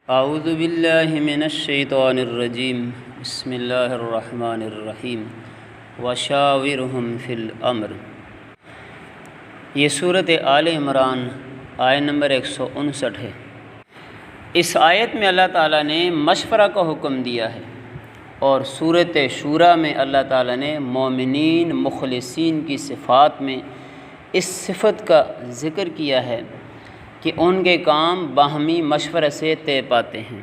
اعوذ باللہ من الشیطان الرجیم بسم اللہ الرحمن الرحیم وشاورہم فی الامر۔ یہ صورت آل عمران آیت نمبر 159 ہے۔ اس آیت میں اللہ تعالیٰ نے مشورہ کا حکم دیا ہے، اور صورت شورى میں اللہ تعالیٰ نے مومنین مخلصین کی صفات میں اس صفت کا ذکر کیا ہے کہ ان کے کام باہمی مشورے سے طے پاتے ہیں۔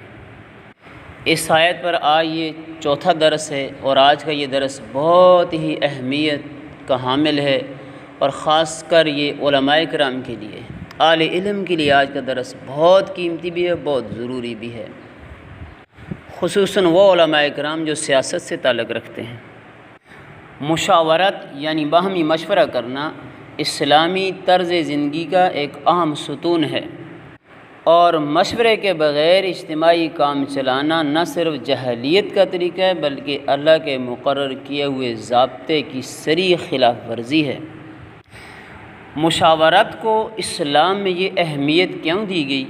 اس آیت پر آج یہ چوتھا درس ہے، اور آج کا یہ درس بہت ہی اہمیت کا حامل ہے، اور خاص کر یہ علماء کرام کے لیے، اہل علم کے لیے آج کا درس بہت قیمتی بھی ہے، بہت ضروری بھی ہے، خصوصاً وہ علماء کرام جو سیاست سے تعلق رکھتے ہیں۔ مشاورت یعنی باہمی مشورہ کرنا اسلامی طرز زندگی کا ایک اہم ستون ہے، اور مشورے کے بغیر اجتماعی کام چلانا نہ صرف جاہلیت کا طریقہ ہے بلکہ اللہ کے مقرر کیے ہوئے ضابطے کی صریح خلاف ورزی ہے۔ مشاورت کو اسلام میں یہ اہمیت کیوں دی گئی؟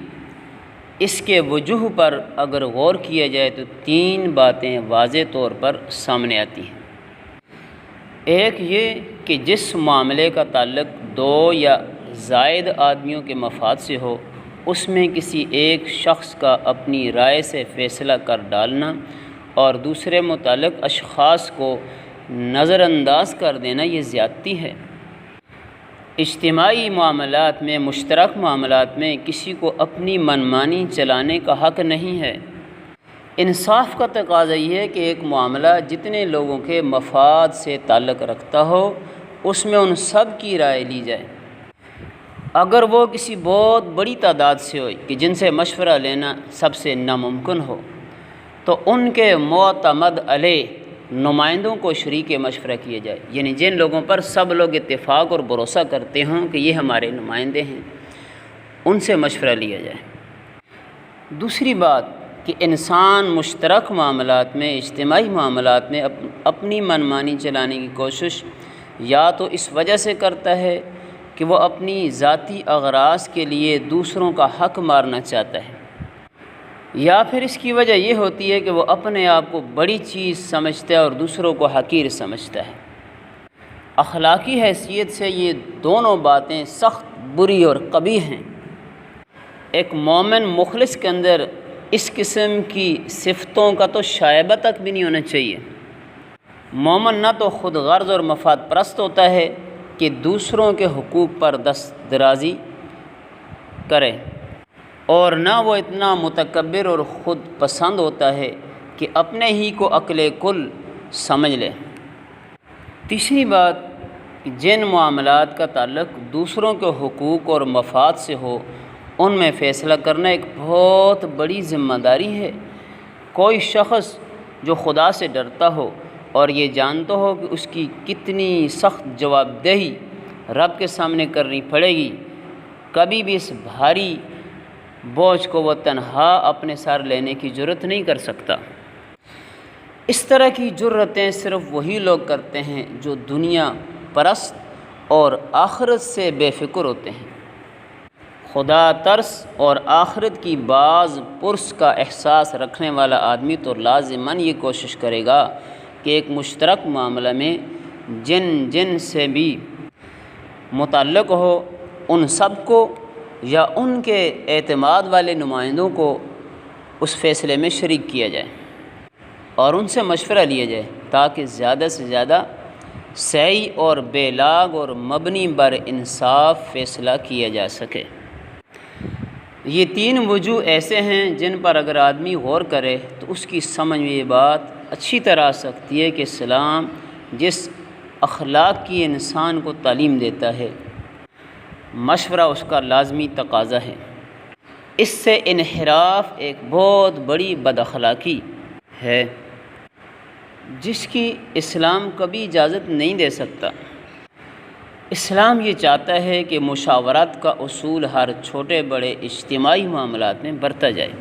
اس کے وجوہ پر اگر غور کیا جائے تو تین باتیں واضح طور پر سامنے آتی ہیں۔ ایک یہ کہ جس معاملے کا تعلق دو یا زائد آدمیوں کے مفاد سے ہو، اس میں کسی ایک شخص کا اپنی رائے سے فیصلہ کر ڈالنا اور دوسرے متعلق اشخاص کو نظر انداز کر دینا یہ زیادتی ہے۔ اجتماعی معاملات میں، مشترک معاملات میں کسی کو اپنی منمانی چلانے کا حق نہیں ہے۔ انصاف کا تقاضا یہ ہے کہ ایک معاملہ جتنے لوگوں کے مفاد سے تعلق رکھتا ہو اس میں ان سب کی رائے لی جائے۔ اگر وہ کسی بہت بڑی تعداد سے ہو کہ جن سے مشورہ لینا سب سے ناممکن ہو، تو ان کے معتمد علیہ نمائندوں کو شریک مشورہ کیا جائے، یعنی جن لوگوں پر سب لوگ اتفاق اور بھروسہ کرتے ہوں کہ یہ ہمارے نمائندے ہیں، ان سے مشورہ لیا جائے۔ دوسری بات کہ انسان مشترک معاملات میں، اجتماعی معاملات میں اپنی منمانی چلانے کی کوشش یا تو اس وجہ سے کرتا ہے کہ وہ اپنی ذاتی اغراض کے لیے دوسروں کا حق مارنا چاہتا ہے، یا پھر اس کی وجہ یہ ہوتی ہے کہ وہ اپنے آپ کو بڑی چیز سمجھتا ہے اور دوسروں کو حقیر سمجھتا ہے۔ اخلاقی حیثیت سے یہ دونوں باتیں سخت بری اور قبیح ہیں۔ ایک مومن مخلص کے اندر اس قسم کی صفتوں کا تو شائبہ تک بھی نہیں ہونا چاہیے۔ مومن نہ تو خود غرض اور مفاد پرست ہوتا ہے کہ دوسروں کے حقوق پر دست درازی کرے، اور نہ وہ اتنا متکبر اور خود پسند ہوتا ہے کہ اپنے ہی کو عقل کل سمجھ لے۔ تیسری بات کہ جن معاملات کا تعلق دوسروں کے حقوق اور مفاد سے ہو ان میں فیصلہ کرنا ایک بہت بڑی ذمہ داری ہے۔ کوئی شخص جو خدا سے ڈرتا ہو اور یہ جانتا ہو کہ اس کی کتنی سخت جواب دہی رب کے سامنے کرنی پڑے گی، کبھی بھی اس بھاری بوجھ کو وہ تنہا اپنے سر لینے کی جرت نہیں کر سکتا۔ اس طرح کی جرتیں صرف وہی لوگ کرتے ہیں جو دنیا پرست اور آخرت سے بے فکر ہوتے ہیں۔ خدا ترس اور آخرت کی باز پرس کا احساس رکھنے والا آدمی تو لازماً یہ کوشش کرے گا کہ ایک مشترک معاملہ میں جن سے بھی متعلق ہو ان سب کو یا ان کے اعتماد والے نمائندوں کو اس فیصلے میں شریک کیا جائے اور ان سے مشورہ لیا جائے، تاکہ زیادہ سے زیادہ صحیح اور بے لاگ اور مبنی بر انصاف فیصلہ کیا جا سکے۔ یہ تین وجوہ ایسے ہیں جن پر اگر آدمی غور کرے تو اس کی سمجھ میں یہ بات اچھی طرح آ سکتی ہے کہ اسلام جس اخلاق کی انسان کو تعلیم دیتا ہے، مشورہ اس کا لازمی تقاضا ہے۔ اس سے انحراف ایک بہت بڑی بد اخلاقی ہے جس کی اسلام کبھی اجازت نہیں دے سکتا۔ اسلام یہ چاہتا ہے کہ مشاورت کا اصول ہر چھوٹے بڑے اجتماعی معاملات میں برتا جائے۔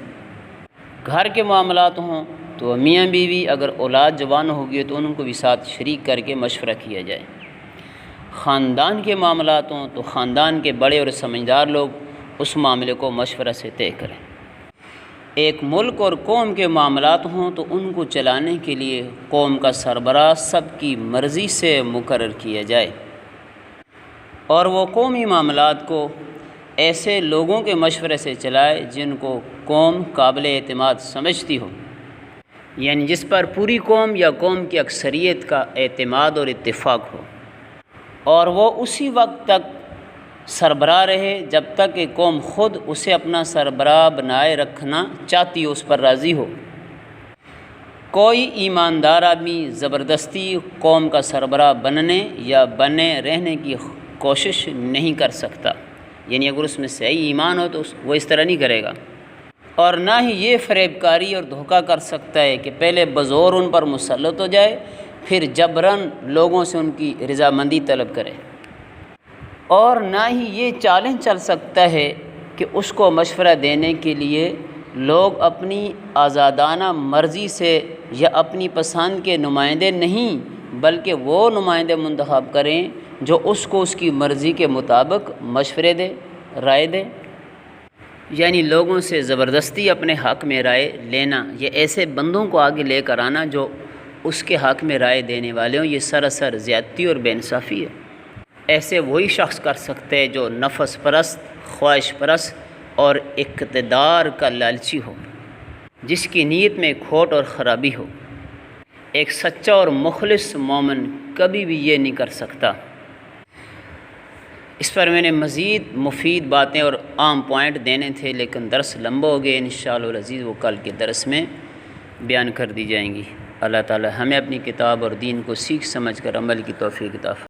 گھر کے معاملات ہوں تو میاں بیوی اگر اولاد جوان ہوگی تو ان کو بھی ساتھ شریک کر کے مشورہ کیا جائے۔ خاندان کے معاملات ہوں تو خاندان کے بڑے اور سمجھدار لوگ اس معاملے کو مشورہ سے طے کریں۔ ایک ملک اور قوم کے معاملات ہوں تو ان کو چلانے کے لیے قوم کا سربراہ سب کی مرضی سے مقرر کیا جائے، اور وہ قومی معاملات کو ایسے لوگوں کے مشورے سے چلائے جن کو قوم قابل اعتماد سمجھتی ہو، یعنی جس پر پوری قوم یا قوم کی اکثریت کا اعتماد اور اتفاق ہو، اور وہ اسی وقت تک سربراہ رہے جب تک کہ قوم خود اسے اپنا سربراہ بنائے رکھنا چاہتی ہو، اس پر راضی ہو۔ کوئی ایماندار آدمی زبردستی قوم کا سربراہ بننے یا بنے رہنے کی کوشش نہیں کر سکتا، یعنی اگر اس میں صحیح ایمان ہو تو وہ اس طرح نہیں کرے گا، اور نہ ہی یہ فریب کاری اور دھوکہ کر سکتا ہے کہ پہلے بزور ان پر مسلط ہو جائے پھر جبراً لوگوں سے ان کی رضامندی طلب کرے، اور نہ ہی یہ چالیں چل سکتا ہے کہ اس کو مشورہ دینے کے لیے لوگ اپنی آزادانہ مرضی سے یا اپنی پسند کے نمائندے نہیں بلکہ وہ نمائندے منتخب کریں جو اس کو اس کی مرضی کے مطابق مشورے دے، رائے دے، یعنی لوگوں سے زبردستی اپنے حق میں رائے لینا یا ایسے بندوں کو آگے لے کر آنا جو اس کے حق میں رائے دینے والے ہوں، یہ سراسر زیادتی اور بے انصافی ہے۔ ایسے وہی شخص کر سکتے ہیں جو نفس پرست، خواہش پرست اور اقتدار کا لالچی ہو، جس کی نیت میں کھوٹ اور خرابی ہو۔ ایک سچا اور مخلص مومن کبھی بھی یہ نہیں کر سکتا۔ اس پر میں نے مزید مفید باتیں اور عام پوائنٹ دینے تھے لیکن درس لمبا ہو گئے، انشاءاللہ العزیز وہ کل کے درس میں بیان کر دی جائیں گی۔ اللہ تعالی ہمیں اپنی کتاب اور دین کو سیکھ سمجھ کر عمل کی توفیق عطا فرمائے۔